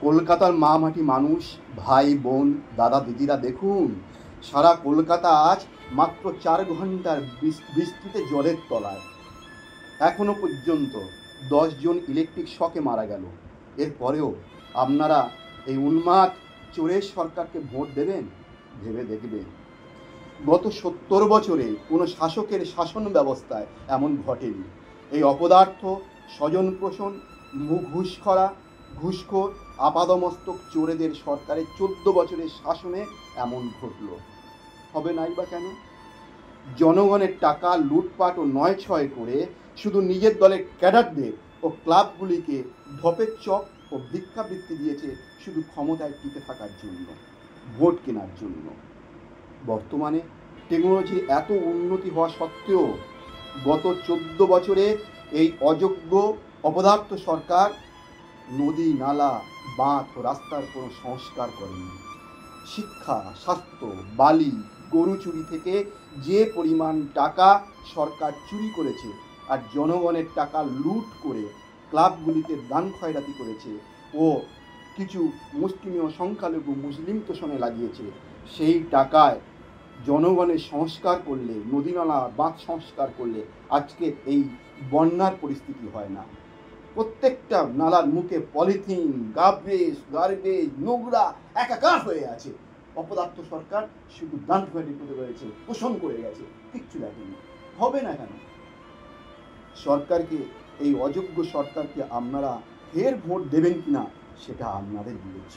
কলকাতার মা মাটি মানুষ, ভাই বোন, দাদা দিদিরা, দেখুন সারা কলকাতা আজ মাত্র 4 ঘন্টার বৃষ্টিতে জলের তলায়। এখনো পর্যন্ত 10 জন ইলেকট্রিক শকে মারা গেল। এরপরেও আপনারা এই উন্মাদ চোরের সরকারকে ভোট দেবেন? ভেবে দেখবেন, গত 70 বছরে কোনো শাসকের শাসন ব্যবস্থায় এমন ঘটেনি। এই অপদার্থ, স্বজনপোষণ, ঘুষখোর, আপাদমস্তক চোরেদের সরকারের 14 বছরের শাসনে এমন ঘটল। হবে নাই বা কেন? জনগণের টাকা লুটপাট ও নয়ছয় করে শুধু নিজের দলের ক্যাডারদের ও ক্লাবগুলিকে ঢপের চক ও ভিক্ষাবৃত্তি দিয়েছে শুধু ক্ষমতায় টিকে থাকার জন্য, ভোট কেনার জন্য। বর্তমানে টেকনোলজি এত উন্নতি হওয়া সত্ত্বেও গত 14 বছরে এই অযোগ্য অপদার্থ সরকার নদী, নালা, বাঁধ ও রাস্তার কোনো সংস্কার করেনি। শিক্ষা, স্বাস্থ্য, বালি, গরু চুরি থেকে যে পরিমাণ টাকা সরকার চুরি করেছে আর জনগণের টাকা লুট করে ক্লাবগুলিতে দান খয়রাতি করেছে ও কিছু মুসলিম ও সংখ্যালঘু মুসলিম তোষণে লাগিয়েছে, সেই টাকায় জনগণের সংস্কার করলে, নদী নালা বাঁধ সংস্কার করলে আজকে এই বন্যার পরিস্থিতি হয় না। প্রত্যেকটা নালার মুখে পলিথিন, গার্বেজ, নোংরা একাকার হয়ে আছে। অপদার্থ সরকার শুধু দান খয়রাতি করে রয়েছে, পোষণ করে গেছে, কিচ্ছু দেখেনি। হবে না কেন? সরকারকে, এই অযোগ্য সরকারকে আপনারা ফের ভোট দেবেন কিনা সেটা আপনাদের বিবেচ্য।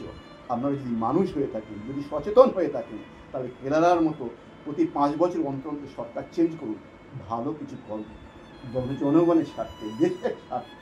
আপনারা যদি মানুষ হয়ে থাকেন, যদি সচেতন হয়ে থাকেন, তাহলে কেরালার মতো প্রতি 5 বছর অন্তর অন্তর সরকার চেঞ্জ করুন। ভালো কিছু করুন, জনগণের স্বার্থে, দেশের স্বার্থে।